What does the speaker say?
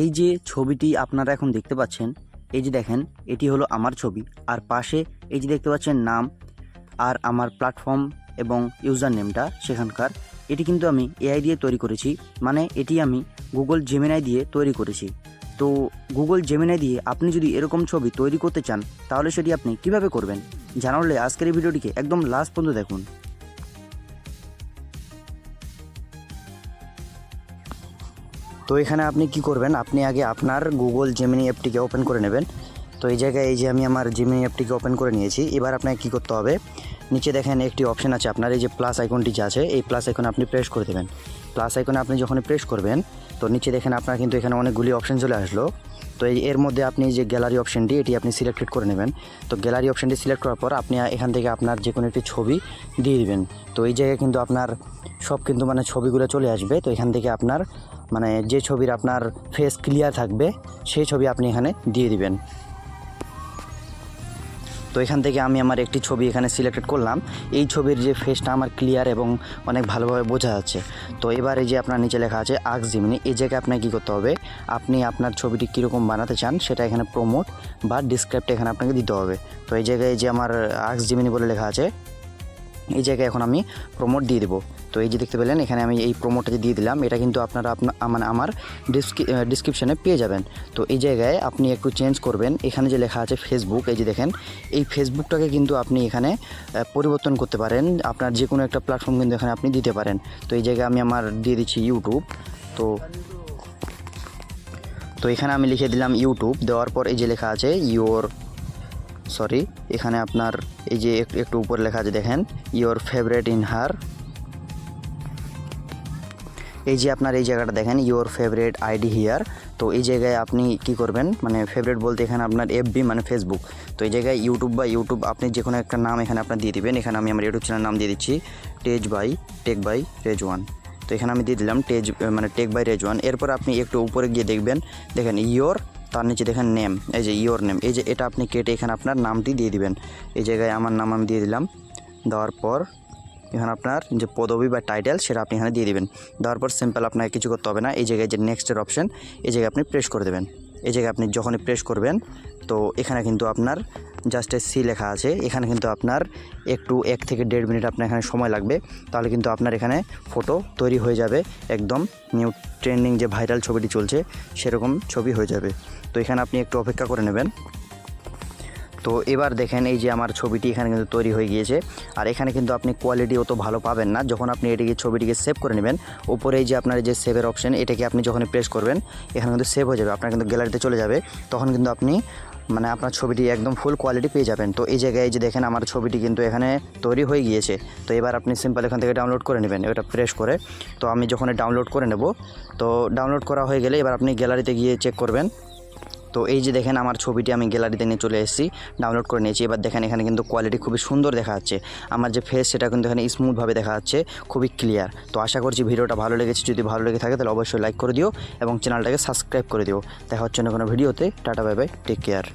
এই যে ছবিটি আপনারা এখন দেখতে পাচ্ছেন, এই যে দেখেন এটি হলো আমার ছবি। আর পাশে এই যে দেখতে পাচ্ছেন নাম আর আমার প্ল্যাটফর্ম এবং ইউজার নেমটা সেখানকার। এটি কিন্তু আমি এআই দিয়ে তৈরি করেছি, মানে এটি আমি গুগল জেমিনাই দিয়ে তৈরি করেছি। তো গুগল জেমিনাই দিয়ে আপনি যদি এরকম ছবি তৈরি করতে চান তাহলে সেটি আপনি কিভাবে করবেন জানালে আজকের এই ভিডিওটিকে একদম লাস্ট পর্যন্ত দেখুন। তো এখানে আপনি কি করবেন, আপনি আগে আপনার গুগল জেমিনি অ্যাপটিকে ওপেন করে নেবেন। তো এই জায়গায় এই যে আমি আমার জেমিনি অ্যাপটিকে ওপেন করে নিয়েছি। এবার আপনাকে কী করতে হবে, নিচে দেখেন একটি অপশান আছে আপনার, এই যে প্লাস আইকনটি যে আছে এই প্লাস আইকনে আপনি প্রেস করে দেবেন। প্লাস আইকনে আপনি যখন প্রেস করবেন তো নিচে দেখেন আপনার কিন্তু এখানে অনেকগুলি অপশান চলে আসলো। তো এর মধ্যে আপনি যে গ্যালারি অপশানটি এটি আপনি সিলেক্টেড করে নেবেন। তো গ্যালারি অপশানটি সিলেক্ট করার পর আপনি এখান থেকে আপনার যে কোনো একটি ছবি দিয়ে দিবেন। তো এই জায়গায় কিন্তু আপনার সব কিন্তু মানে ছবিগুলো চলে আসবে। তো এখান থেকে আপনার মানে যে ছবির আপনার ফেস ক্লিয়ার থাকবে সেই ছবি আপনি এখানে দিয়ে দিবেন। তো এখান থেকে আমি আমার একটি ছবি এখানে সিলেক্টেড করলাম। এই ছবির যে ফেসটা আমার ক্লিয়ার এবং অনেক ভালোভাবে বোঝা যাচ্ছে। তো এবার এই যে আপনার নিচে লেখা আছে আস্ক জেমিনি, এই জায়গায় আপনাকে কী করতে হবে, আপনি আপনার ছবিটি কীরকম বানাতে চান সেটা এখানে প্রমোট বা ডিসক্রাইবটা এখানে আপনাকে দিতে হবে। তো এই জায়গায় যে আমার আস্ক জেমিনি বলে লেখা আছে এই জায়গায় এখন আমি প্রমোট দিয়ে দেবো। তো এই যে দেখতে পেলেন এখানে আমি এই প্রমোটটা যে দিয়ে দিলাম, এটা কিন্তু আপনারা মানে আমার ডিসক্রিপশানে পেয়ে যাবেন। তো এই জায়গায় আপনি একটু চেঞ্জ করবেন, এখানে যে লেখা আছে ফেসবুক, এই যে দেখেন এই ফেসবুকটাকে কিন্তু আপনি এখানে পরিবর্তন করতে পারেন, আপনার যে কোনো একটা প্ল্যাটফর্ম কিন্তু এখানে আপনি দিতে পারেন। তো এই জায়গায় আমি আমার দিয়ে দিচ্ছি ইউটিউব। তো এখানে আমি লিখে দিলাম ইউটিউব, দেওয়ার পর এই যে লেখা আছে এখানে আপনার এই যে একটু উপরে লেখা আছে দেখেন ইওর ফেভারিট ইন হার, এই যে আপনার এই জায়গাটা দেখেন ইওর ফেভারিট আইডি হিয়ার। তো এই জায়গায় আপনি কি করবেন, মানে ফেভারিট বলতে এখানে আপনার এফবি মানে ফেসবুক। তো এই জায়গায় ইউটিউব আপনি যে কোনো একটা নাম এখানে আপনার দিয়ে দিবেন। এখানে আমি আমার ইউটিউব চ্যানেল নাম দিয়ে দিচ্ছি টেক বাই রেজওয়ান। তো এখানে আমি দিয়ে দিলাম টেক বাই রেজওয়ান। এরপর আপনি একটু উপরে গিয়ে দেখেন ইওর, তার নিচে দেখেন নেম, এই যে ইওর নেম, এই যে এটা আপনি কেটে এখানে আপনার নামটি দিয়ে দিবেন। এই জায়গায় আমার নাম আমি দিয়ে দিলাম। দেওয়ার পর এখানে আপনার যে পদবি বা টাইটেল সেটা আপনি এখানে দিয়ে দিবেন। দেওয়ার পর সিম্পল, আপনাকে কিছু করতে হবে না। এই জায়গায় যে নেক্সটের অপশান এই জায়গায় আপনি প্রেস করে দেবেন। এই জায়গায় আপনি যখনই প্রেস করবেন তো এখানে কিন্তু আপনার জাস্ট সি লেখা আছে, এখানে কিন্তু আপনার একটু 1 থেকে 1.5 মিনিট আপনার এখানে সময় লাগবে। তাহলে কিন্তু আপনার এখানে ফটো তৈরি হয়ে যাবে, একদম নিউ ট্রেন্ডিং যে ভাইরাল ছবিটি চলছে সেরকম ছবি হয়ে যাবে। তো এখানে আপনি একটু অপেক্ষা করে নেবেন। তো এবার দেখেন এই যে আমার ছবিটি এখানে কিন্তু তৈরি হয়ে গিয়েছে। আর এখানে কিন্তু আপনি কোয়ালিটি অত ভালো পাবেন না যখন আপনি ছবিটিকে সেভ করে নেবেন। উপরে এই যে আপনার যে সেভের অপশন, এটাকে আপনি যখন প্রেস করবেন এখানে কিন্তু সেভ হয়ে যাবে, আপনার কিন্তু গ্যালারিতে চলে যাবে। তখন কিন্তু আপনি মানে আপনার ছবিটি একদম ফুল কোয়ালিটি পেয়ে যাবেন। তো এই জায়গায় যে দেখেন আমার ছবিটি কিন্তু এখানে তৈরি হয়ে গিয়েছে। তো এবার আপনি সিম্পল এখান থেকে ডাউনলোড করে নেবেন, এটা প্রেস করে। তো আমি যখন ডাউনলোড করে নেব, তো ডাউনলোড করা হয়ে গেলে এবার আপনি গ্যালারিতে গিয়ে চেক করবেন। তো এই যে দেখেন আমার ছবিটি আমি গ্যালারিতে নিয়ে চলে এসেছি, ডাউনলোড করে নিয়েছি। এবার দেখেন এখানে কিন্তু কোয়ালিটি খুবই সুন্দর দেখা যাচ্ছে, আমার যে ফেস সেটা কিন্তু এখানে স্মুথভাবে দেখা যাচ্ছে, খুবই ক্লিয়ার। তো আশা করছি ভিডিওটা ভালো লেগেছে, যদি ভালো লেগে থাকে তাহলে অবশ্যই লাইক করে দিও এবং চ্যানেলটাকে সাবস্ক্রাইব করে দিও। দেখা হচ্ছে না কোনো ভিডিওতে। Tata bye bye, take care.